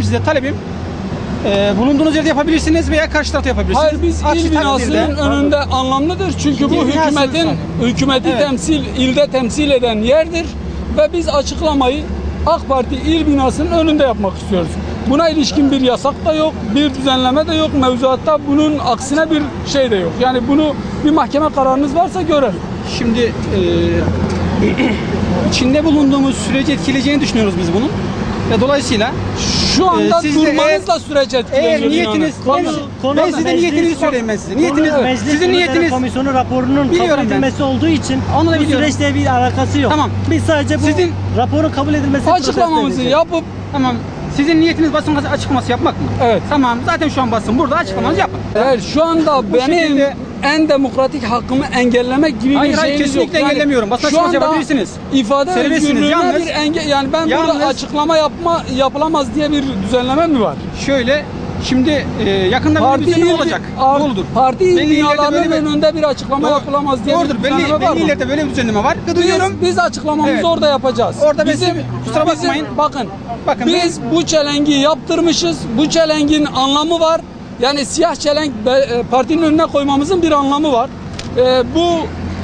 size talebim, bulunduğunuz yerde yapabilirsiniz veya karşı tarafta yapabilirsiniz. Hayır, biz il binasının önünde anlamlıdır. Çünkü bu hükümeti ilde temsil eden yerdir. Ve biz açıklamayı AK Parti il binasının önünde yapmak istiyoruz. Buna ilişkin bir yasak da yok, bir düzenleme de yok. Mevzuatta bunun aksine bir şey de yok. Yani bunu bir mahkeme kararınız varsa görelim. Şimdi içinde bulunduğumuz süreci etkileyeceğini düşünüyoruz biz bunun. Ve dolayısıyla şu anda durmanızla süreç etkileniyor. Eğer niyetiniz, ben size niyetinizi söyleyeyim ben size. Niyetiniz, sizin niyetiniz komisyonu raporunun kabul edilmesi olduğu için bu süreçle bir alakası yok. Tamam. Biz sadece bu raporun kabul edilmesi açıklamamızı yapıp tamam. Sizin niyetiniz basın açıklaması yapmak mı? Evet. Tamam. Zaten şu an basın burada, açıklamanızı yapın. Evet, şu anda benim en demokratik hakkımı engellemek gibi bir şeyiniz yok. Hayır, kesinlikle engellemiyorum. Basın açıklaması yapabilirsiniz. İfade özgürlüğüne bir engel, yani ben burada açıklama yapılamaz diye bir düzenleme mi var? Şöyle, şimdi yakında bir düzenleme olacak. Doğrudur. Parti binalarının önünde bir açıklama yapılamaz diye bir düzenleme var mı? Belli illerde böyle bir düzenleme var. Biz açıklamamızı orada yapacağız. Orada kusura bakmayın. Bakın biz bu çelengi yaptırmışız. Bu çelengin anlamı var. Yani siyah çelenk partinin önüne koymamızın bir anlamı var. Bu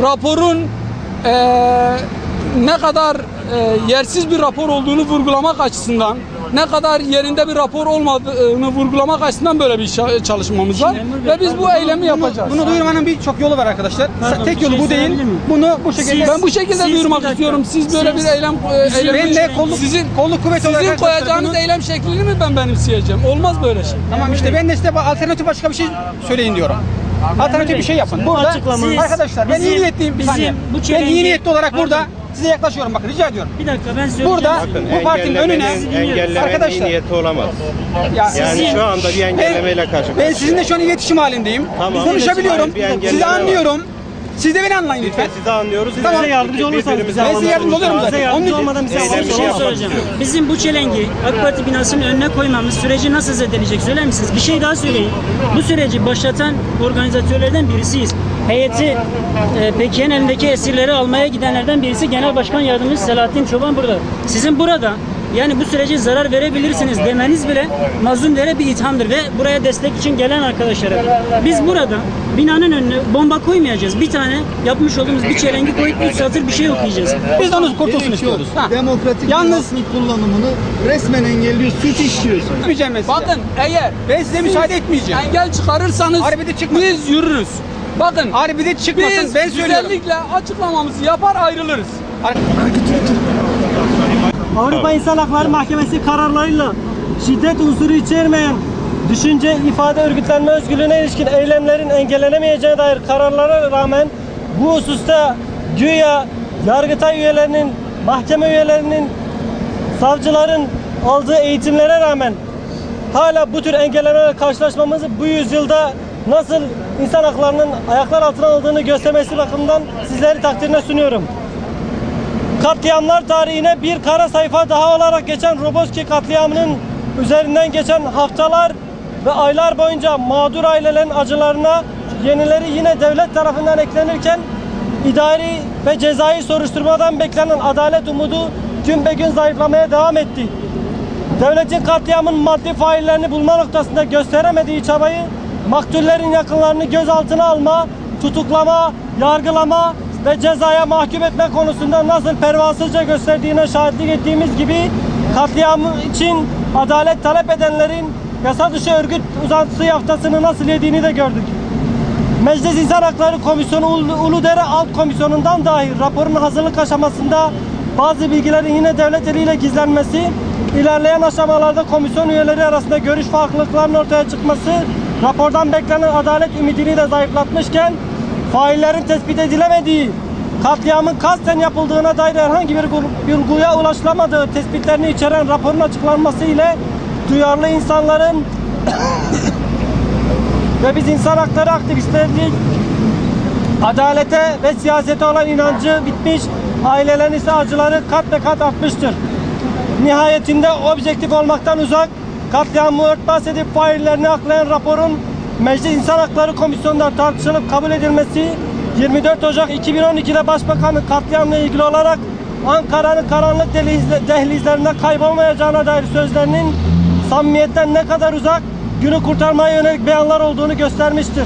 raporun ne kadar yersiz bir rapor olduğunu vurgulamak açısından, ne kadar yerinde bir rapor olmadığını vurgulamak açısından böyle bir çalışmamız var. Ve biz bu eylemi yapacağız. Bunu duyurmanın birçok yolu var arkadaşlar. Tek yolu bu değil. Bunu bu şekilde ben bu şekilde duyurmak istiyorum. Siz böyle bir eylem kolluk kuvveti olarak sizin koyacağınız eylem şeklini mi ben benimseyeceğim? Olmaz böyle şey. Tamam, işte ben de size alternatif başka bir şey söyleyin diyorum. Alternatif bir şey yapın. Burada arkadaşlar ben iyi niyetliyim. Ben iyi niyetli olarak burada size yaklaşıyorum, bakın rica ediyorum. Bir dakika, ben söyleyeceğim. Burada bu partinin önüne engellemenin iyi niyeti olamaz. Yani şu anda bir engellemeyle karşı ben sizinle şu an iletişim halindeyim. Tamam. Konuşabiliyorum. Sizi anlıyorum. Siz de beni anlayın lütfen. Sizi anlıyoruz. Tamam. Bize yardımcı olursanız Ben size yardımcı oluyorum zaten. Onun olmadan bize bir şey söyleyeceğim. Bizim bu çelengi AK Parti binasının önüne koymamız süreci nasıl zedeleyecek söyler misiniz? Bir şey daha söyleyeyim. Bu süreci başlatan organizatörlerden birisiyiz. Heyeti Peki'nin elindeki esirleri almaya gidenlerden birisi Genel Başkan Yardımcısı Selahattin Çoban burada. Sizin burada yani bu sürece zarar verebilirsiniz demeniz bile mazlumlara bir ithamdır ve buraya destek için gelen arkadaşlara. Biz burada binanın önüne bomba koymayacağız. Bir tane yapmış olduğumuz bir çelengi koyup 3 satır bir şey okuyacağız. Biz de onun kurtulsun istiyoruz. Demokratik basın kullanımını resmen engelliyor, suç işliyorsun. Bakın, eğer ben size müsaade etmeyeceğim. Engel çıkarırsanız biz yürürüz. Bakın, harbide çıkmasın, biz ben söylüyorum. güzellikle açıklamamızı yapar ayrılırız. Avrupa İnsan Hakları Mahkemesi kararlarıyla şiddet unsuru içermeyen düşünce, ifade, örgütlenme özgürlüğüne ilişkin eylemlerin engellenemeyeceğine dair kararlara rağmen bu hususta güya Yargıtay üyelerinin, mahkeme üyelerinin, savcıların aldığı eğitimlere rağmen hala bu tür engellemelerle karşılaşmamızı bu yüzyılda nasıl insan haklarının ayaklar altına aldığını göstermesi bakımından sizleri takdirine sunuyorum. Katliamlar tarihine bir kara sayfa daha olarak geçen Roboski katliamının üzerinden geçen haftalar ve aylar boyunca mağdur ailelerin acılarına yenileri yine devlet tarafından eklenirken idari ve cezai soruşturmadan beklenen adalet umudu gün be gün zayıflamaya devam etti. Devletin katliamın maddi faillerini bulma noktasında gösteremediği çabayı maktullerin yakınlarını gözaltına alma, tutuklama, yargılama ve cezaya mahkum etme konusunda nasıl pervasızca gösterdiğine şahitlik ettiğimiz gibi katliam için adalet talep edenlerin yasa dışı örgüt uzantısı yaftasını nasıl yediğini de gördük. Meclis İnsan Hakları Komisyonu Uludere Alt Komisyonu'ndan dahi raporun hazırlık aşamasında bazı bilgilerin yine devlet eliyle gizlenmesi, ilerleyen aşamalarda komisyon üyeleri arasında görüş farklılıklarının ortaya çıkması, rapordan beklenen adalet ümidini de zayıflatmışken, faillerin tespit edilemediği, katliamın kasten yapıldığına dair herhangi bir bulguya ulaşılamadığı tespitlerini içeren raporun açıklanması ile duyarlı insanların ve biz insan hakları aktivistleri adalete ve siyasete olan inancı bitmiş, ailelerin ise acıları kat be kat artmıştır. Nihayetinde objektif olmaktan uzak, katliamı örtbas edip faillerini aklayan raporun Meclis İnsan Hakları Komisyonu'nda tartışılıp kabul edilmesi, 24 Ocak 2012'de Başbakanın katliamla ilgili olarak Ankara'nın karanlık dehlizlerinde kaybolmayacağına dair sözlerinin samimiyetten ne kadar uzak, günü kurtarmaya yönelik beyanlar olduğunu göstermiştir.